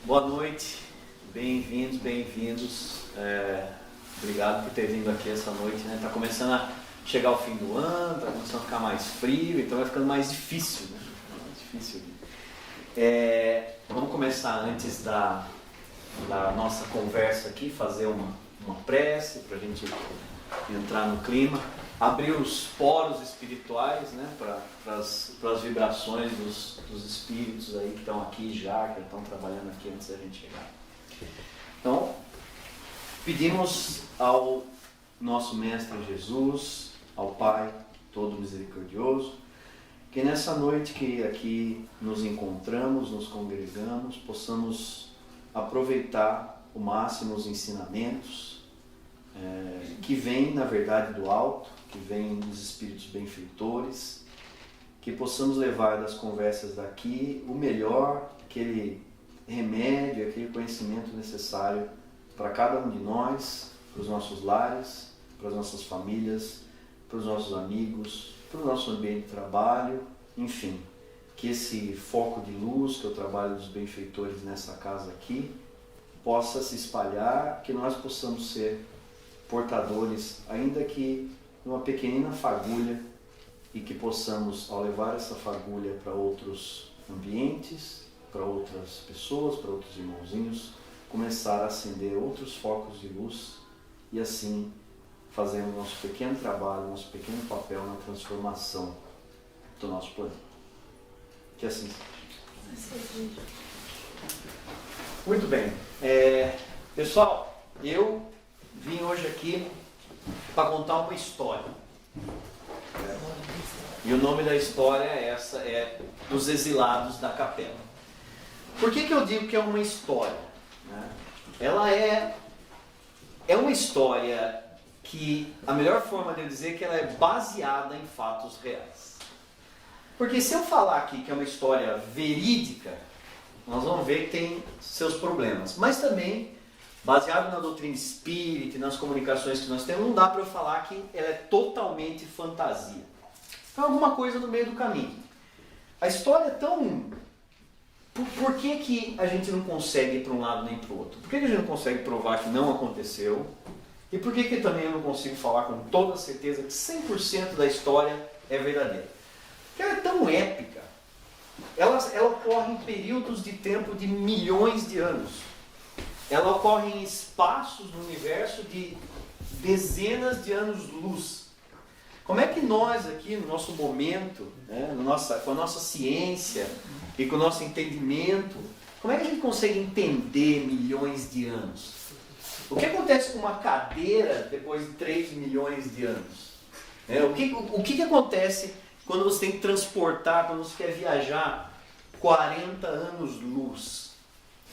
Boa noite, bem-vindos, bem-vindos. Obrigado por ter vindo aqui essa noite, né? Tá começando a chegar o fim do ano, tá começando a ficar mais frio, então vai ficando mais difícil, né? Mais difícil. Vamos começar antes da nossa conversa aqui, fazer uma prece para a gente entrar no clima, abrir os poros espirituais, né? Para as vibrações dos espíritos aí que estão aqui já, que estão trabalhando aqui antes da gente chegar. Então, pedimos ao nosso Mestre Jesus, ao Pai todo misericordioso, que nessa noite que aqui nos encontramos, nos congregamos, possamos aproveitar o máximo os ensinamentos que vêm, na verdade, do alto, que vêm dos espíritos benfeitores, que possamos levar das conversas daqui o melhor, aquele remédio, aquele conhecimento necessário para cada um de nós, para os nossos lares, para as nossas famílias, para os nossos amigos, para o nosso ambiente de trabalho, enfim, que esse foco de luz, que é o trabalho dos benfeitores nessa casa aqui, possa se espalhar, que nós possamos ser portadores, ainda que numa pequenina fagulha, e que possamos, ao levar essa fagulha para outros ambientes, para outras pessoas, para outros irmãozinhos, começar a acender outros focos de luz e assim fazendo nosso pequeno trabalho, nosso pequeno papel na transformação do nosso planeta. Que assim seja. Muito bem. Pessoal, eu vim hoje aqui para contar uma história. E o nome da história é Dos Exilados da Capela. Por que eu digo que é uma história? Ela é uma história que a melhor forma de eu dizer é que ela é baseada em fatos reais. Porque se eu falar aqui que é uma história verídica, nós vamos ver que tem seus problemas. Mas também, baseado na doutrina espírita e nas comunicações que nós temos, não dá para eu falar que ela é totalmente fantasia. Então, alguma coisa no meio do caminho. A história é tão... Por que a gente não consegue ir para um lado nem para o outro? Por que a gente não consegue provar que não aconteceu? E por que também eu não consigo falar com toda certeza que 100% da história é verdadeira? Porque ela é tão épica. Ela ocorre em períodos de tempo de milhões de anos. Ela ocorre em espaços no universo de dezenas de anos-luz. Como é que nós aqui, no nosso momento, né, com a nossa ciência e com o nosso entendimento, como é que a gente consegue entender milhões de anos? O que acontece com uma cadeira depois de 3 milhões de anos? O que acontece quando você tem que transportar, quando você quer viajar 40 anos-luz?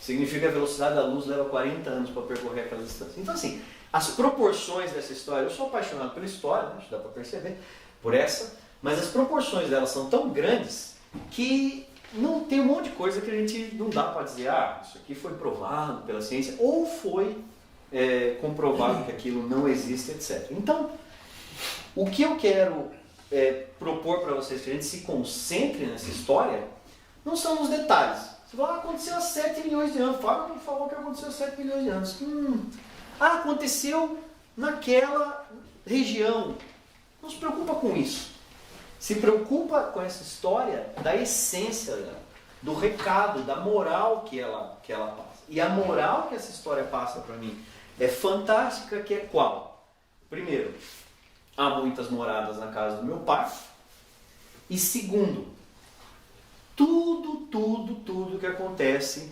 Significa que a velocidade da luz leva 40 anos para percorrer aquela distância. Então, assim, as proporções dessa história, eu sou apaixonado pela história, né? Dá para perceber, por essa, mas as proporções dela são tão grandes que não tem um monte de coisa que a gente não dá para dizer, isso aqui foi provado pela ciência, ou foi comprovado que aquilo não existe, etc. Então, o que eu quero propor para vocês, que a gente se concentre nessa história, não são os detalhes. Você fala, aconteceu há 7 milhões de anos. Fala, me falou que aconteceu há 7 milhões de anos. Aconteceu naquela região. Não se preocupa com isso. Se preocupa com essa história da essência dela, do recado, da moral que ela passa. E a moral que essa história passa para mim é fantástica, que é qual? Primeiro, há muitas moradas na casa do meu pai. E segundo, tudo que acontece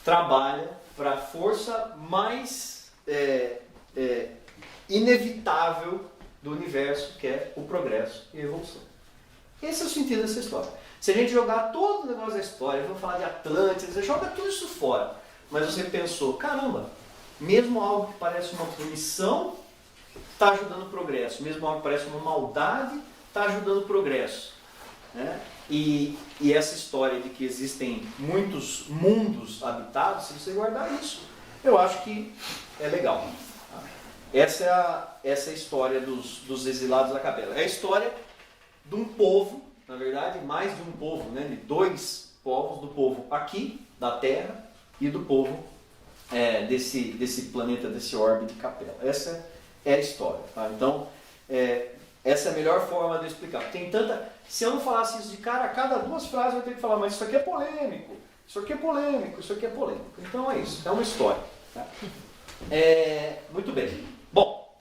trabalha para a força mais inevitável do universo, que é o progresso e a evolução. Esse é o sentido dessa história. Se a gente jogar todo o negócio da história, vamos falar de Atlântida, você joga tudo isso fora, mas você pensou, caramba, mesmo algo que parece uma punição está ajudando o progresso, mesmo algo que parece uma maldade está ajudando o progresso, né? E essa história de que existem muitos mundos habitados, se você guardar isso, eu acho que é legal. Essa é a história dos exilados da capela. É a história de um povo, na verdade, mais de um povo, né? De 2 povos, do povo aqui, da terra, e do povo desse planeta, desse orbe de Capella. Essa é a história. Tá? Então, essa é a melhor forma de explicar. Tem tanta... Se eu não falasse isso de cara, a cada 2 frases eu tenho que falar, mas isso aqui é polêmico, isso aqui é polêmico, isso aqui é polêmico. Então é isso, é uma história. Tá? Muito bem. Bom,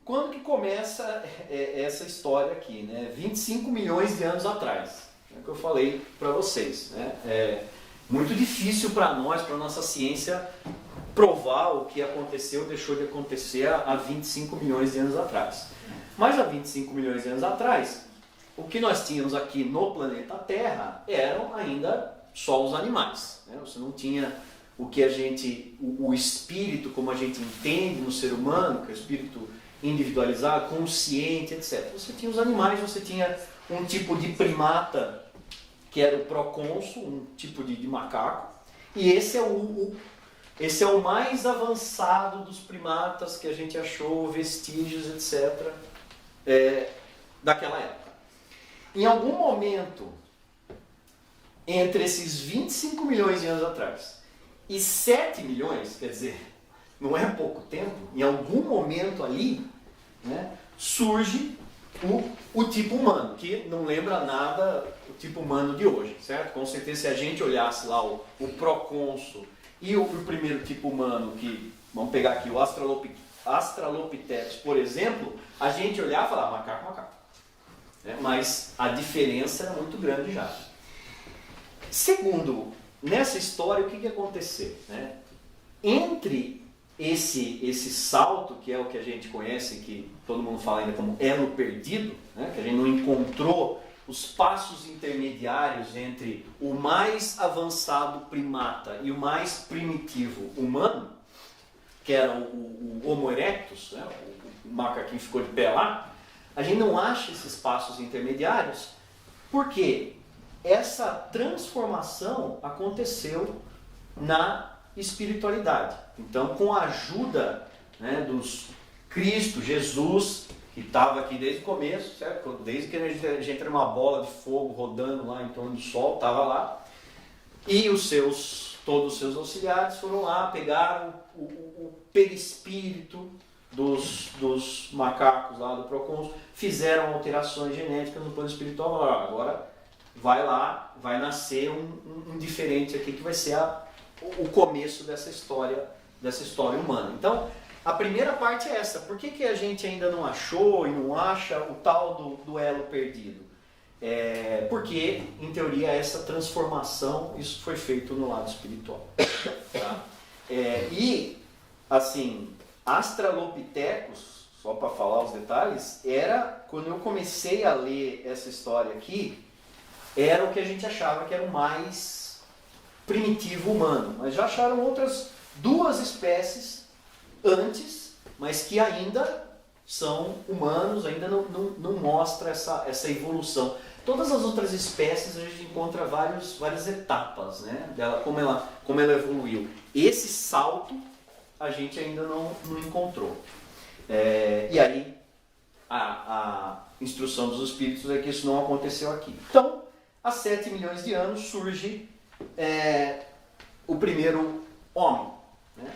quando que começa essa história aqui? Né? 25 milhões de anos atrás. É o que eu falei para vocês. Né? É muito difícil para nós, para a nossa ciência, provar o que aconteceu, deixou de acontecer há 25 milhões de anos atrás. Mas há 25 milhões de anos atrás, o que nós tínhamos aqui no planeta Terra eram ainda só os animais. Né? Você não tinha o que a gente, o espírito como a gente entende no ser humano, que é o espírito individualizado, consciente, etc. Você tinha os animais, você tinha um tipo de primata que era o procônsul, um tipo de macaco, e esse é o mais avançado dos primatas que a gente achou, vestígios, etc., daquela época. Em algum momento, entre esses 25 milhões de anos atrás e 7 milhões, quer dizer, não é pouco tempo, em algum momento ali, né, surge o tipo humano, que não lembra nada o tipo humano de hoje, certo? Com certeza, se a gente olhasse lá o procônsul e o primeiro tipo humano, que vamos pegar aqui o Australopithecus, por exemplo, a gente olhar e falar macaco, macaco. Mas a diferença era muito grande já. Segundo, nessa história, o que aconteceu? Né? Entre esse salto, que é o que a gente conhece, que todo mundo fala ainda como elo perdido, né? Que a gente não encontrou os passos intermediários entre o mais avançado primata e o mais primitivo humano, que era o Homo erectus, né? O macaquinho ficou de pé lá, a gente não acha esses passos intermediários, porque essa transformação aconteceu na espiritualidade. Então, com a ajuda, né, dos Cristo, Jesus, que estava aqui desde o começo, certo? Desde que a gente era uma bola de fogo rodando lá em torno do sol, estava lá, e todos os seus auxiliares foram lá, pegaram o perispírito dos macacos lá do procônsul, fizeram alterações genéticas no plano espiritual, falaram, agora vai lá, vai nascer um diferente aqui que vai ser o começo dessa história humana. Então, a primeira parte é essa. Por que a gente ainda não achou e não acha o tal do elo perdido? Porque, em teoria, essa transformação, isso foi feito no lado espiritual. Tá? E, assim, Australopithecus, só para falar os detalhes, quando eu comecei a ler essa história aqui, era o que a gente achava que era o mais primitivo humano. Mas já acharam outras 2 espécies antes, mas que ainda são humanos, ainda não mostra essa evolução. Todas as outras espécies a gente encontra várias etapas, né, dela, como ela evoluiu. Esse salto a gente ainda não encontrou. E aí a instrução dos espíritos é que isso não aconteceu aqui. Então, há 7 milhões de anos surge o primeiro homem. Né?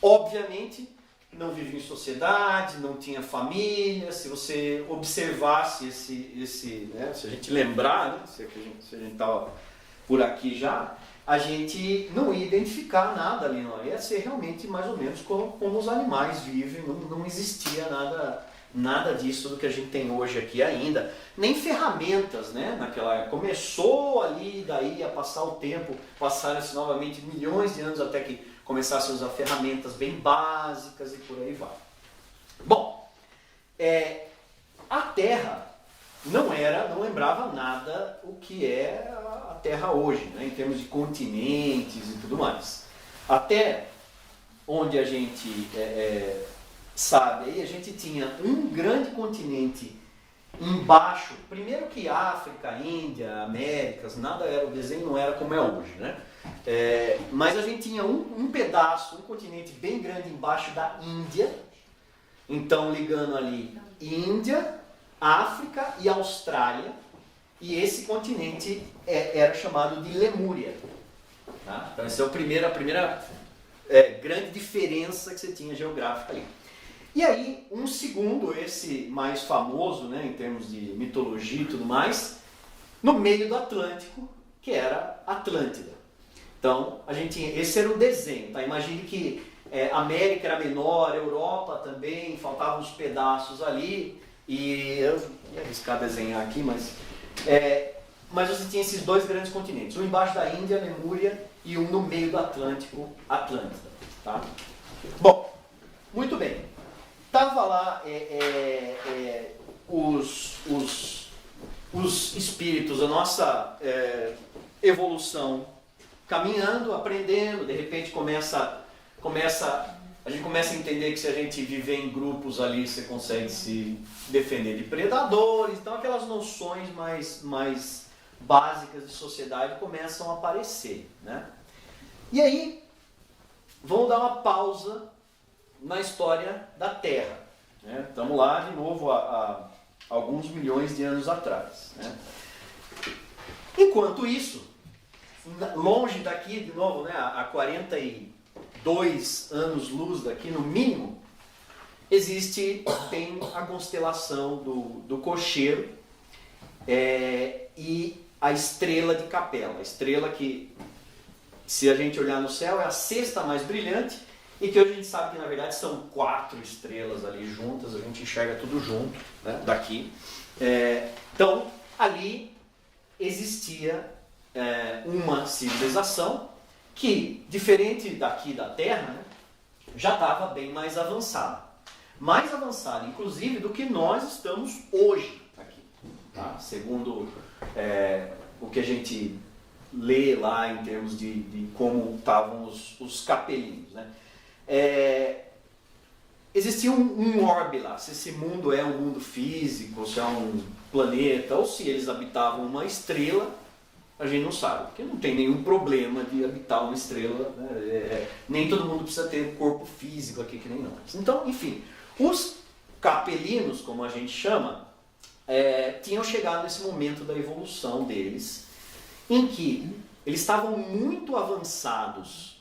Obviamente, não vivia em sociedade, não tinha família. Se você observasse né, se a gente lembrar, né, se a gente estava por aqui já, a gente não ia identificar nada ali, não ia ser realmente mais ou menos como os animais vivem, não existia nada disso do que a gente tem hoje aqui ainda, nem ferramentas, né? Naquela época. Começou ali, daí a passar o tempo, passaram-se novamente milhões de anos até que começasse a usar ferramentas bem básicas e por aí vai. Bom, a Terra não lembrava nada o que é a Terra hoje, né, em termos de continentes e tudo mais. Até onde a gente sabe, aí a gente tinha um grande continente embaixo, primeiro que África, Índia, Américas, o desenho não era como é hoje, né? Mas a gente tinha um pedaço, um continente bem grande embaixo da Índia, então ligando ali Índia, África e Austrália, e esse continente era chamado de Lemúria. Tá? Então essa é a primeira grande diferença que você tinha geográfica ali. E aí, um segundo, esse mais famoso, né, em termos de mitologia e tudo mais, no meio do Atlântico, que era Atlântida. Então, a gente tinha, esse era o desenho, tá? Imagine que a América era menor, a Europa também, faltavam uns pedaços ali, e eu ia arriscar desenhar aqui, mas você tinha esses dois grandes continentes, um embaixo da Índia, Lemúria, e um no meio do Atlântico, Atlântida. Tá? Bom, muito bem. Tava lá os espíritos, a nossa evolução caminhando, aprendendo, de repente a gente começa a entender que se a gente viver em grupos ali, você consegue se defender de predadores, então aquelas noções mais básicas de sociedade começam a aparecer, né? E aí, vamos dar uma pausa na história da Terra. Né? Estamos lá de novo há alguns milhões de anos atrás. Né? Enquanto isso, longe daqui, de novo, né, a 42 anos-luz daqui no mínimo, tem a constelação do Cocheiro e a estrela de Capela. A estrela que, se a gente olhar no céu, é a sexta mais brilhante, e que hoje a gente sabe que na verdade são 4 estrelas ali juntas, a gente enxerga tudo junto, né, daqui. Então, ali existia uma civilização que, diferente daqui da Terra, né, já estava bem mais avançada. Mais avançada, inclusive, do que nós estamos hoje aqui. Tá? Segundo o que a gente lê lá em termos de como estavam os capelinos. Né? Existia um orbe lá, se esse mundo é um mundo físico, se é um planeta, ou se eles habitavam uma estrela, a gente não sabe, porque não tem nenhum problema de habitar uma estrela, né? Nem todo mundo precisa ter corpo físico aqui que nem nós. Então, enfim, os capelinos, como a gente chama, tinham chegado nesse momento da evolução deles, em que eles estavam muito avançados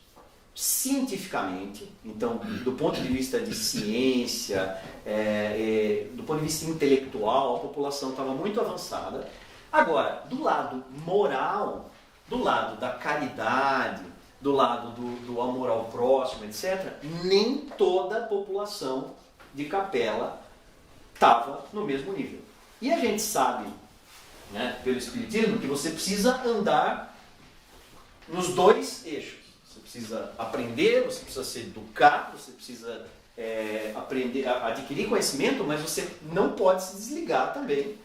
cientificamente, então do ponto de vista de ciência, do ponto de vista intelectual, a população estava muito avançada. Agora, do lado moral, do lado da caridade, do lado do amor ao próximo, etc., nem toda a população de Capela estava no mesmo nível. E a gente sabe, né, pelo Espiritismo, que você precisa andar nos dois eixos. Você precisa aprender, você precisa se educar, você precisa aprender, adquirir conhecimento, mas você não pode se desligar também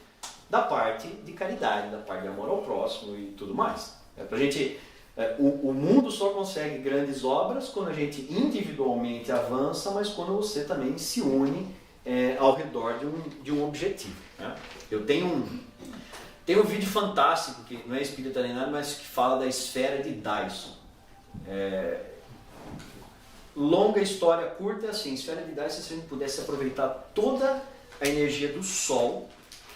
da parte de caridade, da parte de amor ao próximo e tudo mais. Pra gente, o mundo só consegue grandes obras quando a gente individualmente avança, mas quando você também se une ao redor de um objetivo. Né? Eu tenho um vídeo fantástico, que não é espírita nem nada, mas que fala da esfera de Dyson. Longa história curta, assim, esfera de Dyson, se a gente pudesse aproveitar toda a energia do Sol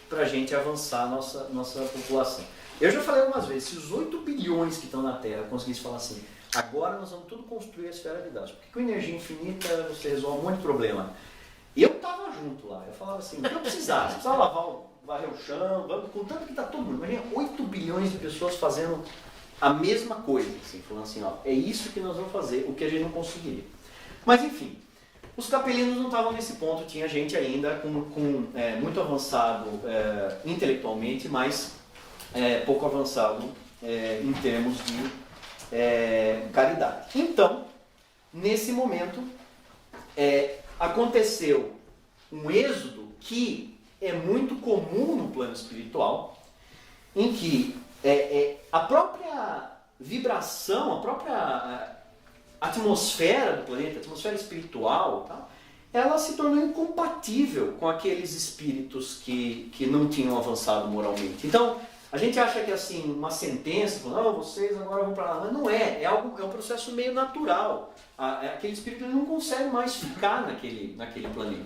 para a gente avançar a nossa população. Eu já falei algumas vezes, se os 8 bilhões que estão na Terra conseguissem falar assim, agora nós vamos tudo construir a esfera de Dyson, porque com energia infinita você resolve um monte de problema. Eu estava junto lá, eu falava assim, não precisava, você precisava varrer o chão, contanto que está todo mundo, imagina 8 bilhões de pessoas fazendo a mesma coisa, assim, falando assim, ó, é isso que nós vamos fazer, o que a gente não conseguiria. Mas enfim, os capelinos não estavam nesse ponto, tinha gente ainda muito avançado intelectualmente, mas pouco avançado em termos de caridade. Então, nesse momento, aconteceu um êxodo que é muito comum no plano espiritual, em que a própria vibração, a própria atmosfera do planeta, a atmosfera espiritual, tá? Ela se tornou incompatível com aqueles espíritos que não tinham avançado moralmente. Então, a gente acha que assim, uma sentença, falando, vocês agora vão para lá, mas não é um processo meio natural. Aquele espírito não consegue mais ficar naquele planeta.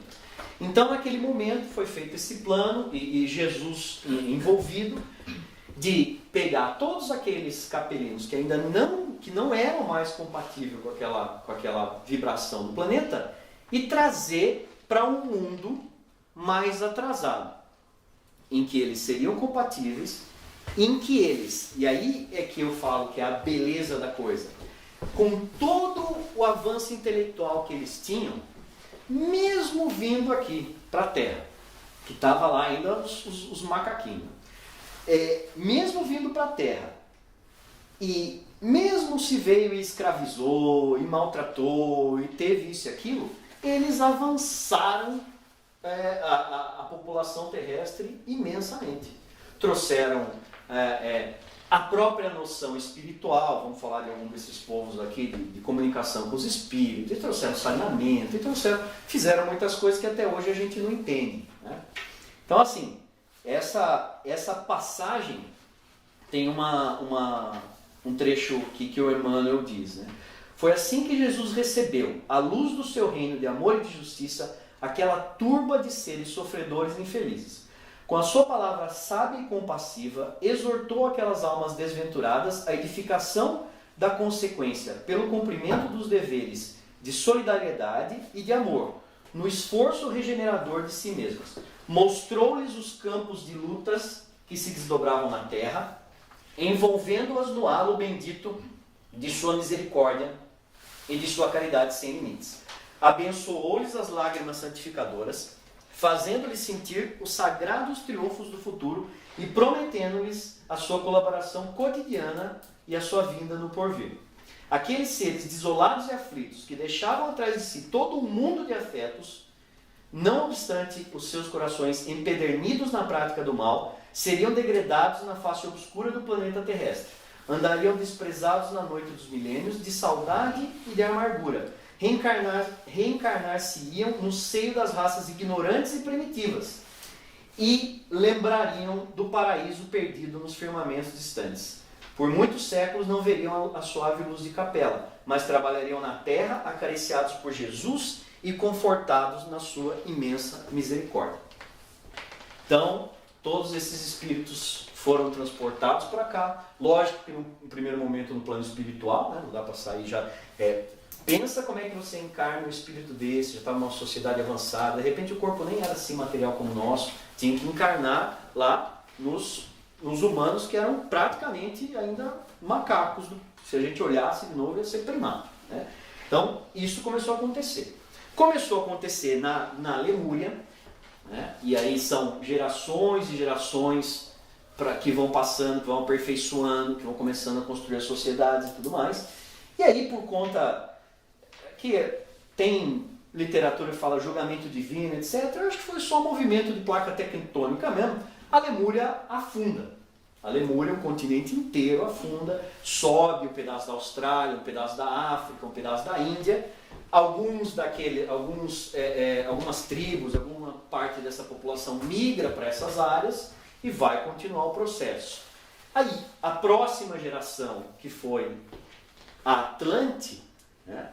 Então, naquele momento, foi feito esse plano, e Jesus envolvido, de pegar todos aqueles capelinos que ainda não que não eram mais compatíveis com aquela vibração do planeta e trazer para um mundo mais atrasado, em que eles seriam compatíveis, em que eles, e aí é que eu falo que é a beleza da coisa, com todo o avanço intelectual que eles tinham, mesmo vindo aqui para a Terra, que estava lá ainda os macaquinhos, mesmo vindo para a Terra, e mesmo se veio e escravizou, e maltratou, e teve isso e aquilo, eles avançaram a população terrestre imensamente. Trouxeram a própria noção espiritual, vamos falar de algum desses povos aqui, de comunicação com os espíritos, e trouxeram saneamento, fizeram muitas coisas que até hoje a gente não entende, né? Então, assim, essa passagem tem um trecho que o Emmanuel diz, né? Foi assim que Jesus recebeu, à luz do seu reino de amor e de justiça, aquela turba de seres sofredores e infelizes. Com a sua palavra sábia e compassiva, exortou aquelas almas desventuradas à edificação da consequência, pelo cumprimento dos deveres de solidariedade e de amor, no esforço regenerador de si mesmas. Mostrou-lhes os campos de lutas que se desdobravam na terra, envolvendo-as no halo bendito de sua misericórdia e de sua caridade sem limites. Abençoou-lhes as lágrimas santificadoras, fazendo-lhes sentir os sagrados triunfos do futuro e prometendo-lhes a sua colaboração cotidiana e a sua vinda no porvir. Aqueles seres desolados e aflitos que deixavam atrás de si todo um mundo de afetos, não obstante os seus corações empedernidos na prática do mal, seriam degradados na face obscura do planeta terrestre. Andariam desprezados na noite dos milênios de saudade e de amargura. Reencarnar-se-iam no seio das raças ignorantes e primitivas e lembrariam do paraíso perdido nos firmamentos distantes. Por muitos séculos não veriam a suave luz de capela, mas trabalhariam na terra, acariciados por Jesus e confortados na sua imensa misericórdia. Então, todos esses espíritos foram transportados para cá. Lógico que no primeiro momento no plano espiritual, né, não dá para sair já. Pensa como é que você encarna um espírito desse, já estava numa sociedade avançada, de repente o corpo nem era assim material como o nosso, tinha que encarnar lá nos humanos que eram praticamente ainda macacos. Se a gente olhasse de novo ia ser primado, né? Então isso começou a acontecer. Começou a acontecer na Lemúria, né? E aí são gerações e gerações que vão passando, que vão aperfeiçoando, que vão começando a construir as sociedades e tudo mais. E aí por conta que tem literatura que fala julgamento divino, etc., eu acho que foi só um movimento de placa tectônica mesmo. A Lemúria afunda. A Lemúria, o continente inteiro afunda, sobe um pedaço da Austrália, um pedaço da África, um pedaço da Índia. Algumas tribos, alguma parte dessa população migra para essas áreas e vai continuar o processo. Aí, a próxima geração, que foi a Atlante, né,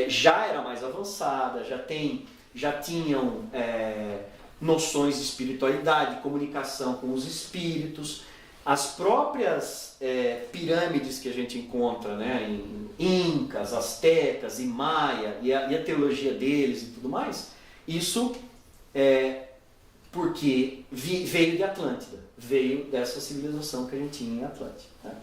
já era mais avançada, já tinham noções de espiritualidade, de comunicação com os espíritos. As próprias pirâmides que a gente encontra, né, em incas, astecas e maia, e a teologia deles e tudo mais, isso porque veio de Atlântida, veio dessa civilização que a gente tinha em Atlântida, né?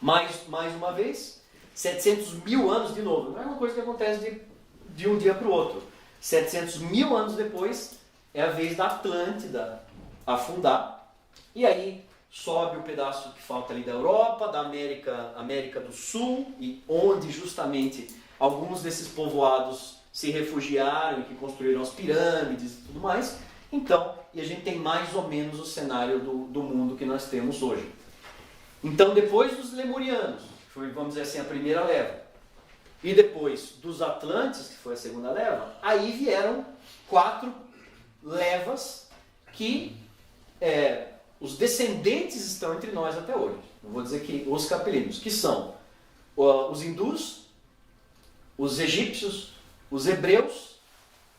Mais uma vez, 700 mil anos de novo, não é uma coisa que acontece de um dia para o outro. 700 mil anos depois é a vez da Atlântida afundar, e aí sobe o pedaço que falta ali da Europa, da América do Sul, e onde justamente alguns desses povoados se refugiaram e que construíram as pirâmides e tudo mais. Então, e a gente tem mais ou menos o cenário do mundo que nós temos hoje. Então, depois dos lemurianos, que foi, vamos dizer assim, a primeira leva, e depois dos Atlantes, que foi a segunda leva, aí vieram 4 levas que os descendentes estão entre nós até hoje. Não vou dizer que os capelinos, que são os hindus, os egípcios, os hebreus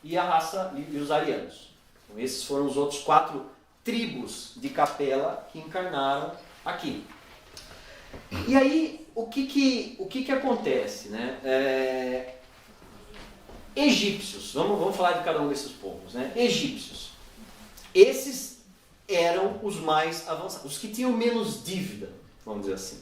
e a raça e os arianos. Então, esses foram os outros 4 tribos de capela que encarnaram aqui. E aí, o que acontece, né? Egípcios, vamos falar de cada um desses povos, né? Egípcios. Esses eram os mais avançados, os que tinham menos dívida, vamos dizer assim.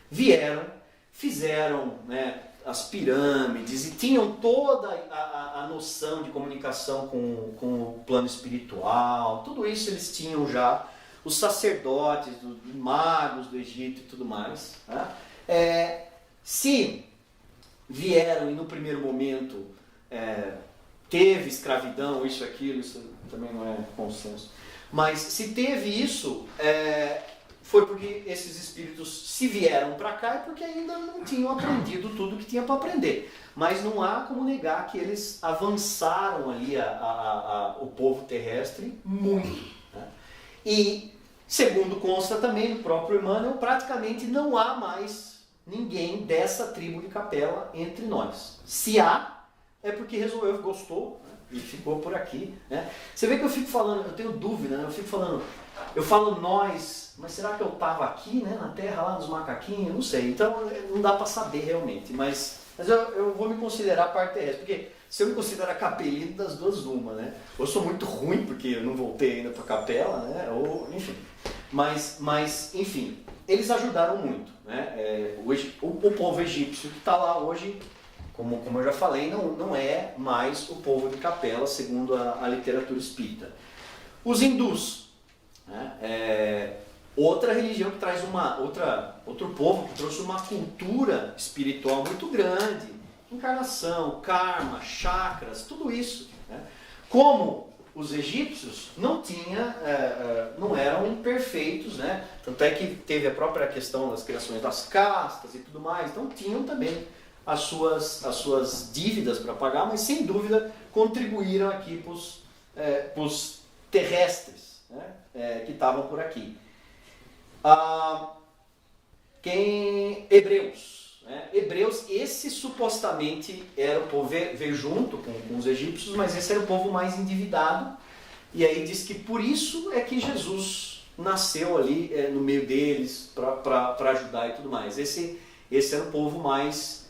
Vieram, fizeram, né, as pirâmides e tinham toda a noção de comunicação com o plano espiritual, tudo isso eles tinham já, os sacerdotes, os magos do Egito e tudo mais. Né? Se vieram e no primeiro momento teve escravidão, isso, aquilo, isso também não é consenso, mas se teve isso, foi porque esses espíritos se vieram para cá e porque ainda não tinham aprendido tudo que tinha para aprender. Mas não há como negar que eles avançaram ali o povo terrestre muito. Né? E, segundo consta também no próprio Emmanuel, praticamente não há mais ninguém dessa tribo de Capela entre nós. Se há, é porque resolveu, gostou, né? E ficou por aqui. Né? Você vê que eu fico falando, eu tenho dúvida, né? Eu falo nós, mas será que eu estava aqui, né, na Terra, lá nos macaquinhos? Não sei, então não dá para saber realmente, mas eu vou me considerar parte terrestre, porque se eu me considerar capelino, das duas uma, né? Ou eu sou muito ruim porque eu não voltei ainda para a capela, né? Ou, enfim. Mas, enfim, eles ajudaram muito, né? O povo egípcio que está lá hoje, como eu já falei, não é mais o povo de Capela, segundo a literatura espírita. Os hindus, né? Outra religião que traz outro povo que trouxe uma cultura espiritual muito grande, encarnação, karma, chakras, tudo isso. Né? Como os egípcios não eram imperfeitos, né? Tanto é que teve a própria questão das criações das castas e tudo mais, então tinham também as suas dívidas para pagar, mas sem dúvida contribuíram aqui para os terrestres, né? Que estavam por aqui. Hebreus. Né? Hebreus, esse supostamente era o povo, veio junto com os egípcios, mas esse era o povo mais endividado. E aí diz que por isso é que Jesus nasceu ali no meio deles para ajudar e tudo mais. Esse era o povo mais...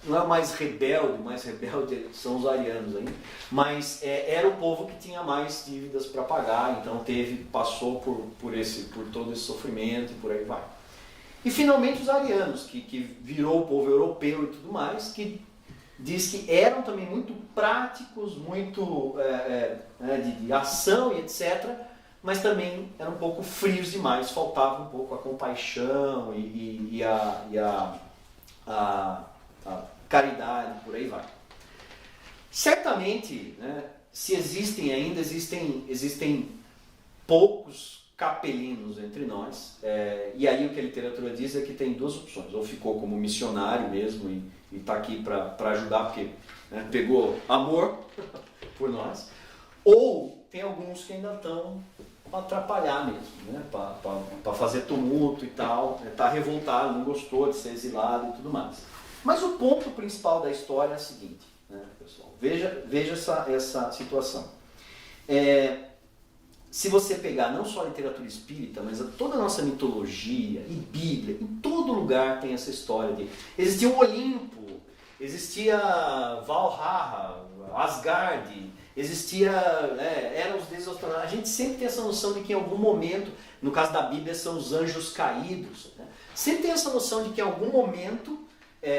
não é o mais rebelde são os arianos ainda, mas era o povo que tinha mais dívidas para pagar, então passou por todo esse sofrimento e por aí vai. E finalmente os arianos, que virou o povo europeu e tudo mais, que diz que eram também muito práticos, muito de ação e etc., mas também eram um pouco frios demais, faltava um pouco a compaixão e a caridade, por aí vai. Certamente, né, se existem poucos capelinos entre nós, e aí o que a literatura diz é que tem duas opções: ou ficou como missionário mesmo e está aqui para ajudar porque, né, pegou amor por nós, ou tem alguns que ainda estão para atrapalhar mesmo, né, para fazer tumulto e tal, está revoltado, não gostou de ser exilado e tudo mais. Mas o ponto principal da história é o seguinte, né, pessoal, veja essa situação. Se você pegar não só a literatura espírita, mas toda a nossa mitologia e Bíblia, em todo lugar tem essa história de... Existia o Olimpo, existia Valhalla, Asgard, eram os deuses astronautas. A gente sempre tem essa noção de que em algum momento, no caso da Bíblia são os anjos caídos, né? Sempre tem essa noção de que em algum momento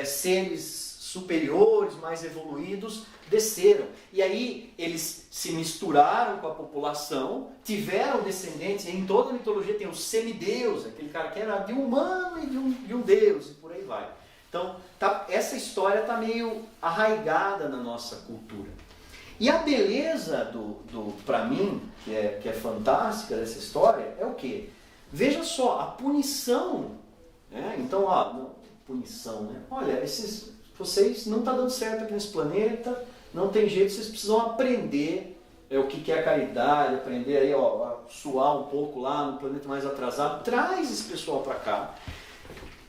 seres superiores, mais evoluídos, desceram. E aí eles se misturaram com a população, tiveram descendentes, e em toda a mitologia tem o semideus, aquele cara que era de um humano e de um deus, e por aí vai. Então, essa história está meio arraigada na nossa cultura. E a beleza para mim, que é fantástica dessa história, é o quê? Veja só, a punição, né? Então, punição, né? Olha, vocês não estão dando certo aqui nesse planeta, não tem jeito, vocês precisam aprender o que é a caridade, aprender aí, a suar um pouco lá no planeta mais atrasado. Traz esse pessoal para cá.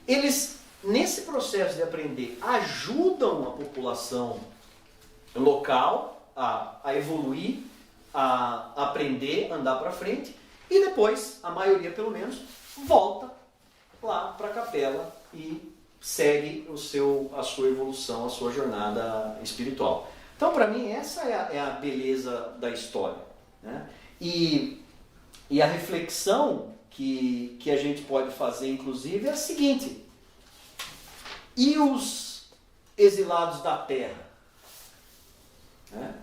Eles, nesse processo de aprender, ajudam a população local a evoluir, a aprender, andar para frente, e depois, a maioria pelo menos, volta lá para a capela e segue a sua evolução, a sua jornada espiritual. Então, para mim, essa é a beleza da história, né? E a reflexão que a gente pode fazer, inclusive, é a seguinte: e os exilados da terra? Né?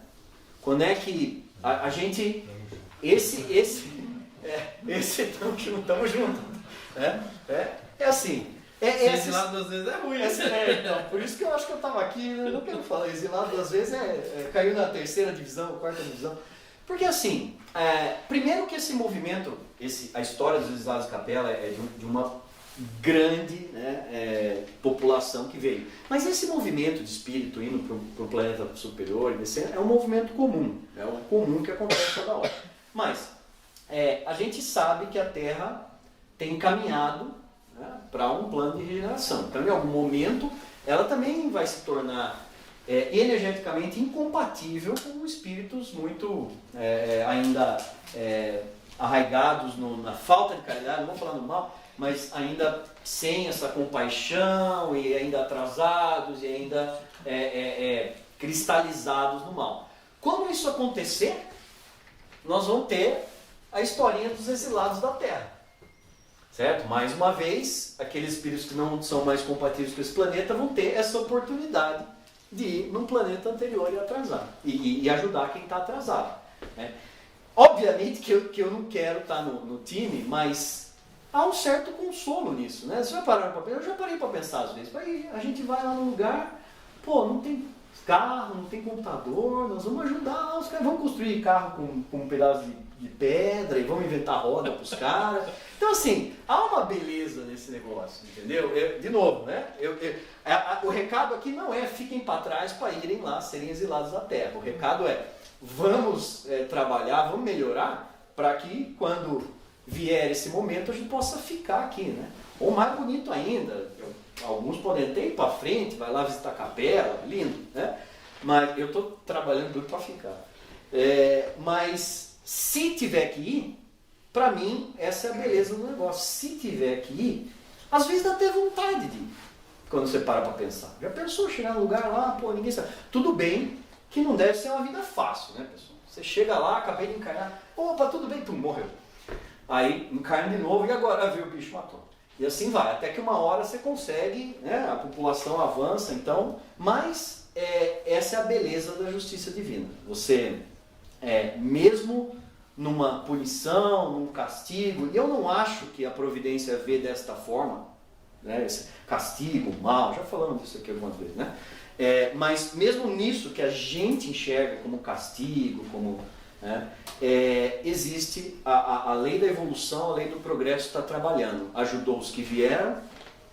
Quando é que a gente... Estamos juntos. É assim. Exilado às vezes é ruim. Então, por isso que eu acho que eu estava aqui, eu não quero falar, exilado às vezes caiu na 3ª divisão, 4ª divisão. Porque assim, primeiro que esse movimento, a história dos exilados de capela é de uma grande, né, população que veio. Mas esse movimento de espírito indo para o planeta superior, é um movimento comum, é o comum que acontece toda hora. Mas a gente sabe que a Terra tem caminhado, né, para um plano de regeneração. Então, em algum momento, ela também vai se tornar energeticamente incompatível com espíritos muito ainda arraigados na falta de caridade, não vou falar no mal, mas ainda sem essa compaixão e ainda atrasados e ainda cristalizados no mal. Quando isso acontecer, nós vamos ter a historinha dos exilados da Terra. Certo? Mais uma vez, aqueles espíritos que não são mais compatíveis com esse planeta vão ter essa oportunidade de ir num planeta anterior e atrasar. E ajudar quem está atrasado. Né? Obviamente que eu não quero estar no time, mas há um certo consolo nisso. Né? Você já parou para pensar? Eu já parei para pensar às vezes. Aí a gente vai lá num lugar, não tem carro, não tem computador, nós vamos ajudar os caras, vamos construir carro com um pedaço de pedra e vamos inventar roda para os caras. Então, assim, há uma beleza nesse negócio, entendeu? De novo, né? O recado aqui não é fiquem para trás para irem lá serem exilados da Terra. O recado é vamos trabalhar, vamos melhorar para que quando vier esse momento a gente possa ficar aqui, né? Ou mais bonito ainda, alguns podem até ir para frente, vai lá visitar a capela, lindo, né? Mas eu estou trabalhando duro para ficar. Mas se tiver que ir, para mim, essa é a beleza do negócio. Se tiver que ir, às vezes dá até vontade de ir, quando você para pensar. Já pensou chegar num lugar lá, ninguém sabe. Tudo bem que não deve ser uma vida fácil, né, pessoal? Você chega lá, acabei de encarnar, opa, tudo bem, tu morreu. Aí encarna de novo e agora viu, o bicho matou. E assim vai, até que uma hora você consegue, né, a população avança, então, mas essa é a beleza da justiça divina. Você, mesmo numa punição, num castigo, e eu não acho que a providência vê desta forma, né, esse castigo, mal, já falamos disso aqui algumas vezes, né? Mas mesmo nisso que a gente enxerga como castigo, como... existe a lei da evolução, a lei do progresso está trabalhando. Ajudou os que vieram,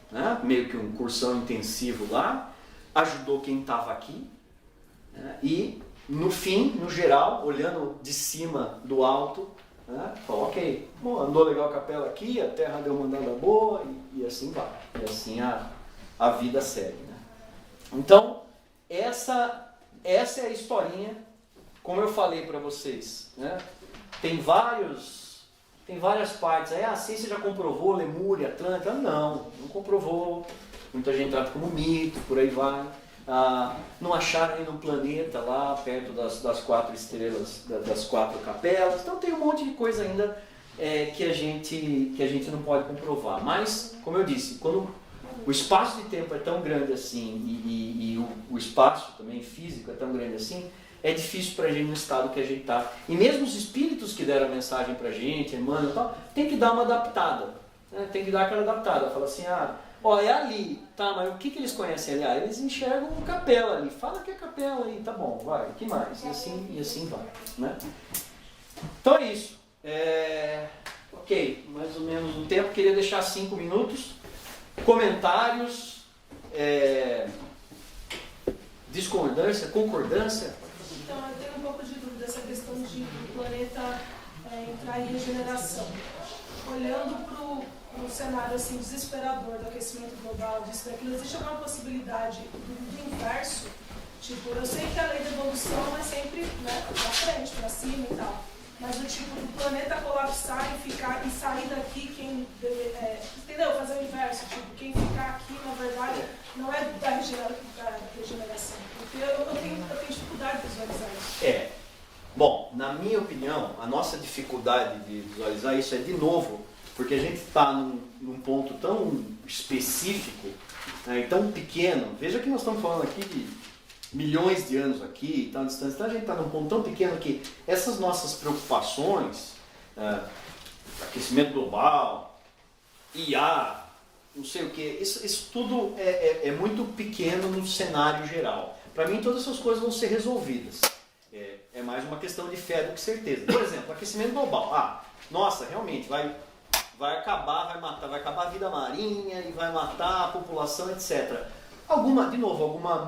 né? Meio que um cursão intensivo lá, ajudou quem estava aqui, né? E no fim, no geral, olhando de cima do alto, né? Falou, ok, andou legal a capela aqui, a terra deu uma andada boa e assim vai. E assim a vida segue. Né? Então, essa é a historinha. Como eu falei para vocês, né? Tem várias partes. A ciência já comprovou Lemúria, Atlântida? Não comprovou. Muita gente trata como mito, por aí vai. Não acharam ainda um planeta lá perto das 4 estrelas, das 4 capelas. Então tem um monte de coisa ainda que a gente não pode comprovar. Mas, como eu disse, quando o espaço de tempo é tão grande assim e o espaço também físico é tão grande assim, é difícil para a gente no estado que a gente está. E mesmo os espíritos que deram a mensagem para a gente, Emmanuel e tal, tem que dar uma adaptada. Né? Tem que dar aquela adaptada. Fala assim, é ali, tá, mas o que eles conhecem ali? Eles enxergam uma capela ali. Fala que é capela aí, tá bom, vai, que mais? E assim vai. Né? Então é isso. Ok, mais ou menos o tempo. Queria deixar 5 minutos. Comentários, discordância, concordância. Então, eu tenho um pouco de dúvida dessa questão de o planeta entrar em regeneração. Olhando para o cenário assim, desesperador do aquecimento global, disso daquilo, existe alguma possibilidade do inverso? Tipo, eu sei que a lei da evolução é sempre, né, para frente, para cima e tal. Mas o tipo do planeta colapsar e sair daqui, tem entendeu? Fazer o inverso, tipo, quem ficar aqui, na verdade, não é da regeneração. Porque eu tenho dificuldade de visualizar isso. Bom, na minha opinião, a nossa dificuldade de visualizar isso é, de novo, porque a gente está num ponto tão específico, né, e tão pequeno. Veja que nós estamos falando aqui de milhões de anos aqui, tão distantes. Então a gente está num ponto tão pequeno que essas nossas preocupações, aquecimento global, IA, não sei o que, isso tudo é muito pequeno no cenário geral. Para mim, todas essas coisas vão ser resolvidas. É mais uma questão de fé do que certeza. Por exemplo, aquecimento global. Nossa, realmente, vai acabar, vai acabar a vida marinha e vai matar a população, etc. Alguma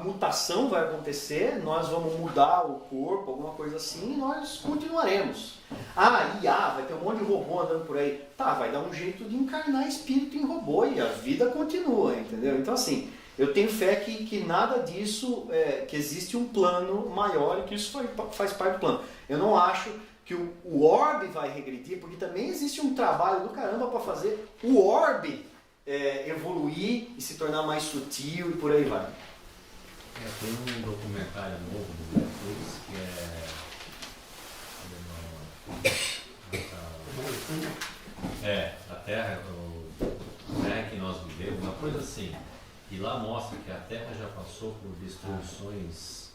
mutação vai acontecer, nós vamos mudar o corpo, alguma coisa assim, e nós continuaremos. IA, vai ter um monte de robô andando por aí. Vai dar um jeito de encarnar espírito em robô e a vida continua, entendeu? Então assim, eu tenho fé que nada disso, que existe um plano maior e que isso faz parte do plano. Eu não acho que o orbe vai regredir, porque também existe um trabalho do caramba para fazer o orbe evoluir e se tornar mais sutil e por aí vai. Tem um documentário novo do Netflix que a Terra que nós vivemos, uma coisa assim. E lá mostra que a Terra já passou por destruições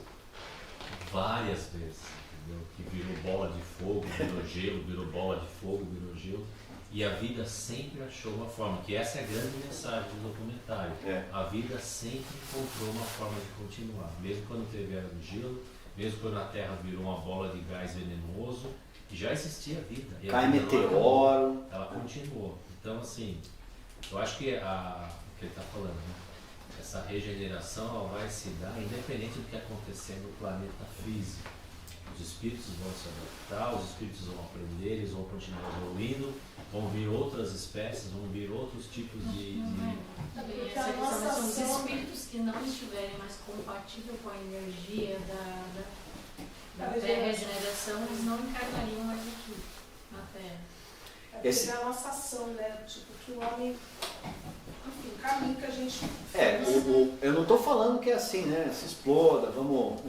várias vezes, entendeu? Que virou bola de fogo, virou gelo, virou bola de fogo, virou gelo. E a vida sempre achou uma forma, que essa é a grande mensagem do documentário. A vida sempre encontrou uma forma de continuar. Mesmo quando teve a era do gelo, mesmo quando a Terra virou uma bola de gás venenoso, já existia vida. E cai meteoro. Ela continuou. Então, assim, eu acho que o que ele está falando, né? Essa regeneração ela vai se dar independente do que acontecer no planeta físico. Os espíritos vão se adaptar, os espíritos vão aprender, eles vão continuar evoluindo, vão vir outras espécies, vão vir outros tipos de... Essa questão são os espíritos que não estiverem mais compatíveis com a energia da regeneração, eles não encarnariam mais aqui na Terra. É a nossa ação, né? Tipo, que o homem... Enfim, o caminho que a gente... eu não estou falando que é assim, né? Se exploda, vamos,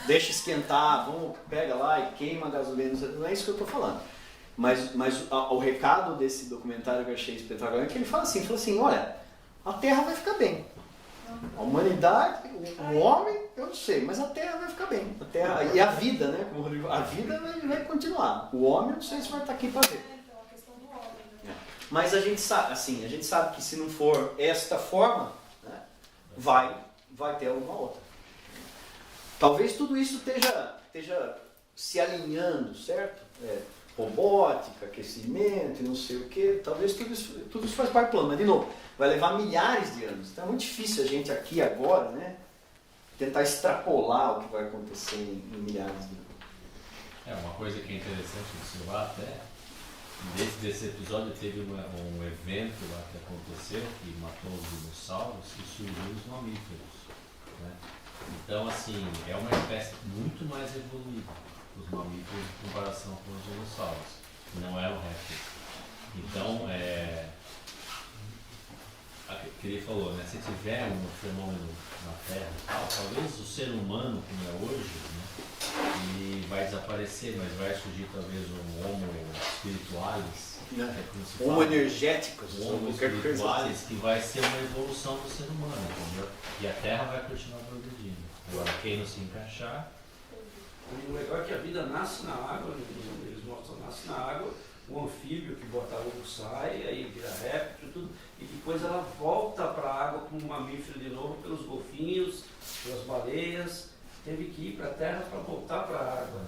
deixa esquentar, pega lá e queima a gasolina, não é isso que eu estou falando. Mas o recado desse documentário que eu achei espetacular é que ele fala assim, olha, a Terra vai ficar bem. A humanidade, o homem, eu não sei, mas a Terra vai ficar bem. A Terra, e a vida, né? Como o Rodrigo, a vida vai continuar. O homem, eu não sei se vai estar aqui para ver. Mas a gente sabe que se não for esta forma, né, vai ter alguma outra. Talvez tudo isso esteja se alinhando, certo? Robótica, aquecimento e não sei o que, talvez tudo isso faz parte do plano, mas de novo, vai levar milhares de anos. Então é muito difícil a gente aqui agora, né, tentar extrapolar o que vai acontecer em milhares de anos. Uma coisa que é interessante observar até, desse episódio teve um evento lá que aconteceu, que matou os dinossauros e surgiu os mamíferos, né? Então, assim, é uma espécie muito mais evoluída, os mamíferos, em comparação com os dinossauros. Não é um réptil. Então, que ele falou, né? Se tiver um fenômeno na Terra, talvez o ser humano, como é hoje, né? Ele vai desaparecer, mas vai surgir talvez um homo spiritualis, homo energéticos, homo spiritualis, que vai ser uma evolução do ser humano, entendeu? E a Terra vai continuar progredindo. Agora, quem não se encaixar... O legal é que a vida nasce na água, eles mostram, nasce na água, o anfíbio que bota ovo sai, aí vira réptil, tudo, e depois ela volta para a água como um mamífero de novo, pelos golfinhos, pelas baleias, teve que ir para a terra para voltar para a água.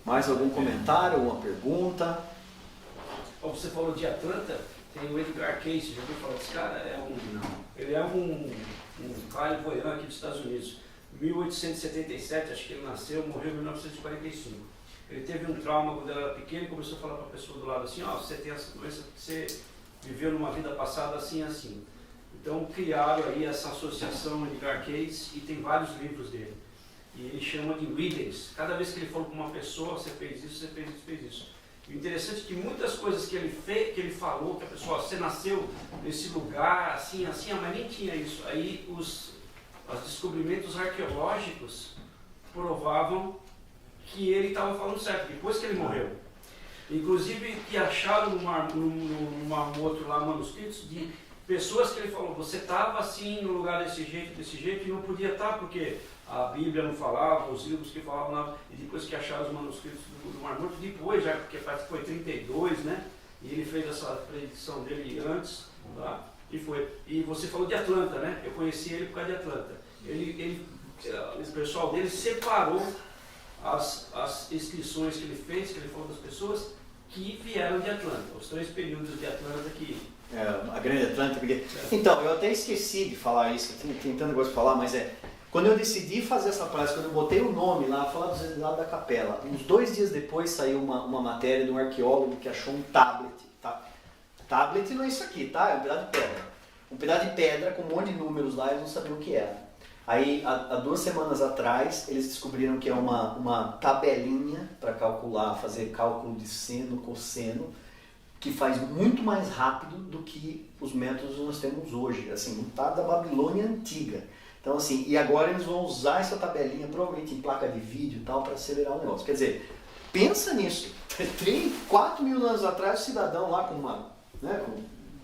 Mais algum comentário, alguma pergunta? Você falou de Atlanta, tem o Edgar Cayce, já ouviu falar desse cara? Ele é um clarivoyant aqui dos Estados Unidos. 1877, acho que ele nasceu, morreu em 1945. Ele teve um trauma quando ele era pequeno e começou a falar para a pessoa do lado assim, você tem essa doença porque você viveu numa vida passada assim assim. Então criaram aí essa associação Edgar Cayce e tem vários livros dele. E ele chama de readings. Cada vez que ele falou para uma pessoa, você fez isso, você fez isso, fez isso. O interessante é que muitas coisas que ele fez, que ele falou, que a pessoa, você nasceu nesse lugar, assim, mas nem tinha isso. Aí os descobrimentos arqueológicos provavam que ele estava falando certo, depois que ele morreu. Inclusive que acharam no Mar Morto lá manuscritos de pessoas que ele falou, você estava assim no lugar desse jeito, e não podia estar porque a Bíblia não falava, os livros que falavam nada, e depois que acharam os manuscritos do Mar Morto, depois já, porque parece que foi 32, né? E ele fez essa predição dele antes, tá? E você falou de Atlanta, né? Eu conheci ele por causa de Atlanta. O pessoal dele separou as inscrições que ele fez, que ele falou das pessoas que vieram de Atlanta, os 3 períodos de Atlanta que... A Grande Atlanta, porque... Então, eu até esqueci de falar isso, tem tanto negócio para falar, mas quando eu decidi fazer essa palestra, quando eu botei o nome lá, falar dos exilados da capela, uns 2 dias depois saiu uma matéria de um arqueólogo que achou um tablet, tá? Tablet não é isso aqui, tá? É um pedaço de pedra. Um pedaço de pedra com um monte de números lá, eles não sabiam o que era. Aí, há 2 semanas atrás, eles descobriram que é uma tabelinha para calcular, fazer cálculo de seno, cosseno, que faz muito mais rápido do que os métodos que nós temos hoje. Assim, um tá da Babilônia antiga. Então, assim, e agora eles vão usar essa tabelinha, provavelmente em placa de vídeo e tal, para acelerar o negócio. Quer dizer, pensa nisso. 3, 4 mil anos atrás, o cidadão lá com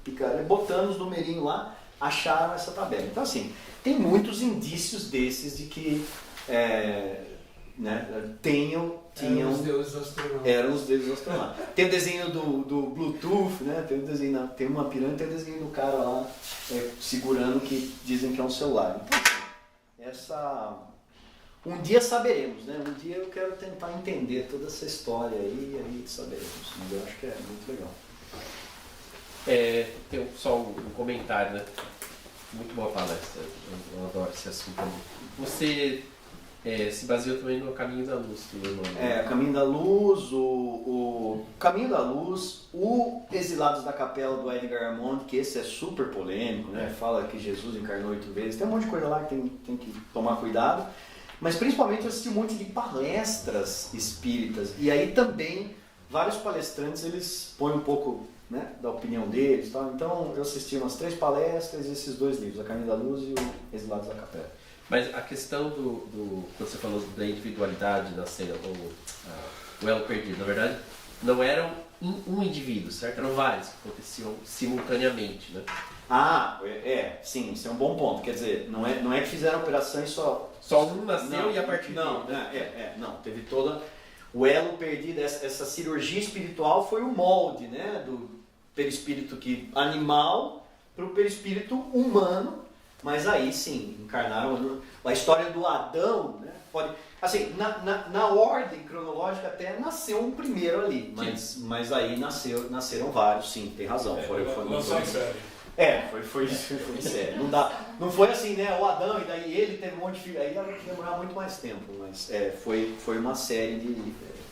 picareta, botando os numerinhos lá, acharam essa tabela. Então, assim, tem muitos indícios desses de que tinham... Eram os deuses astronautas. Eram os deuses astronautas. Tem o desenho do Bluetooth, né? Tem uma pirâmide, tem o desenho do cara lá segurando que dizem que é um celular. Então, um dia saberemos, né? Um dia eu quero tentar entender toda essa história aí saberemos. Mas eu acho que é muito legal. Tem só um comentário, né? Muito boa palestra, eu adoro esse assunto. Você se baseou também no Caminho da Luz, tu lembra? O Caminho da Luz, o Caminho da Luz, o Exilados da Capela do Edgar Armond, que esse é super polêmico, né? Fala que Jesus encarnou 8 vezes, tem um monte de coisa lá que tem que tomar cuidado, mas principalmente eu assisti um monte de palestras espíritas, e aí também vários palestrantes eles põem um pouco, né, da opinião deles, tá? Então eu assisti umas 3 palestras e esses 2 livros, A Caminho da Luz e o Exilados da Capela. Mas a questão quando você falou da individualidade da cena, o elo perdido, na verdade, não eram um indivíduo, certo? Eram vários que aconteciam simultaneamente, né? Sim, isso é um bom ponto. Quer dizer, não é que fizeram operações só um nasceu e a partir não, teve toda... O elo perdido, essa cirurgia espiritual foi o molde, né, do perispírito animal para o perispírito humano, mas aí sim, encarnaram a história do Adão, né, pode, assim, na ordem cronológica até nasceu um primeiro ali, mas aí nasceram vários, sim, tem razão. Foi sério. Não foi assim, né? O Adão e daí ele teve um monte de filhos. Aí ia demorar muito mais tempo, mas foi uma série de.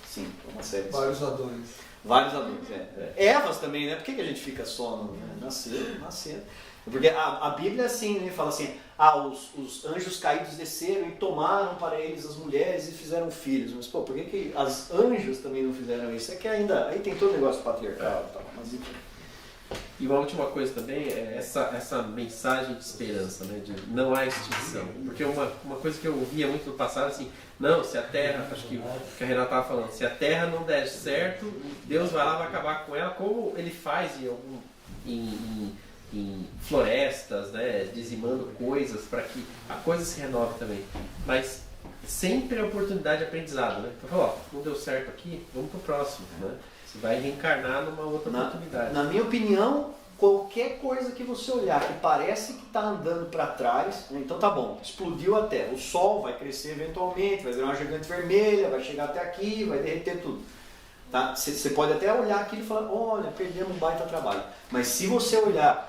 Sim, foi uma série de. Vários Adões. Vários Adões, Evas também, né? Por que a gente fica só no. Nasceram. Porque a Bíblia assim, né? Fala assim: os anjos caídos desceram e tomaram para eles as mulheres e fizeram filhos. Mas, por que as anjos também não fizeram isso? É que ainda. Aí tem todo o negócio patriarcal e tal. Mas enfim. E uma última coisa também é essa mensagem de esperança, né? De não há extinção. Porque uma coisa que eu ouvia muito no passado, assim, não, se a Terra, acho que a Renata estava falando, se a Terra não der certo, Deus vai lá, vai acabar com ela, como ele faz em florestas, né? Dizimando coisas para que a coisa se renove também. Mas sempre a oportunidade de aprendizado, né? Então, não deu certo aqui, vamos pro próximo, né? Você vai reencarnar numa outra oportunidade. Na minha opinião, qualquer coisa que você olhar que parece que está andando para trás, então tá bom, explodiu a Terra, o Sol vai crescer eventualmente, vai virar uma gigante vermelha, vai chegar até aqui, vai derreter tudo. Tá? Você pode até olhar aquilo e falar, olha, perdemos um baita trabalho. Mas se você olhar,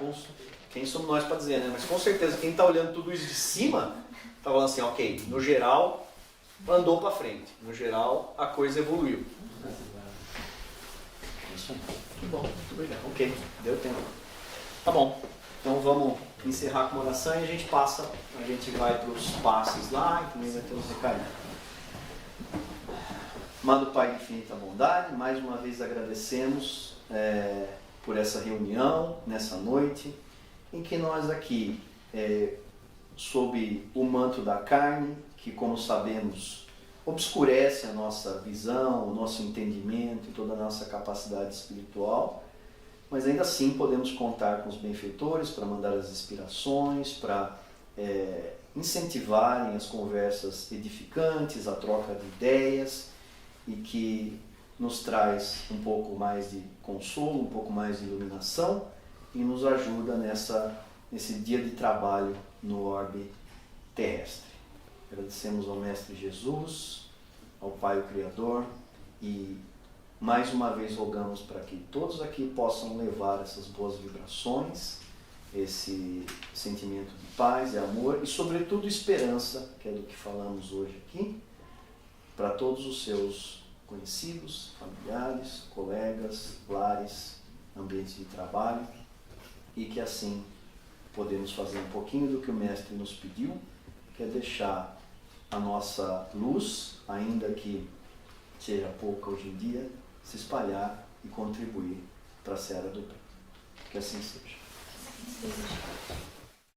quem somos nós para dizer, né? Mas com certeza quem está olhando tudo isso de cima, está falando assim, ok, no geral andou para frente, no geral a coisa evoluiu. Que bom, muito obrigado. Ok, deu tempo. Tá bom, então vamos encerrar com uma oração e a gente vai para os passes lá e também vai ter os recadinhos. Amado Pai de infinita bondade, mais uma vez agradecemos por essa reunião, nessa noite, em que nós aqui, sob o manto da carne, que como sabemos obscurece a nossa visão, o nosso entendimento e toda a nossa capacidade espiritual, mas ainda assim podemos contar com os benfeitores para mandar as inspirações, para incentivarem as conversas edificantes, a troca de ideias, e que nos traz um pouco mais de consolo, um pouco mais de iluminação e nos ajuda nesse dia de trabalho no orbe terrestre. Agradecemos ao Mestre Jesus, ao Pai o Criador, e mais uma vez rogamos para que todos aqui possam levar essas boas vibrações, esse sentimento de paz e amor e sobretudo esperança, que é do que falamos hoje aqui, para todos os seus conhecidos, familiares, colegas, lares, ambientes de trabalho, e que assim podemos fazer um pouquinho do que o Mestre nos pediu, que é deixar a nossa luz, ainda que seja pouca hoje em dia, se espalhar e contribuir para a seara do bem. Que assim seja. Sim.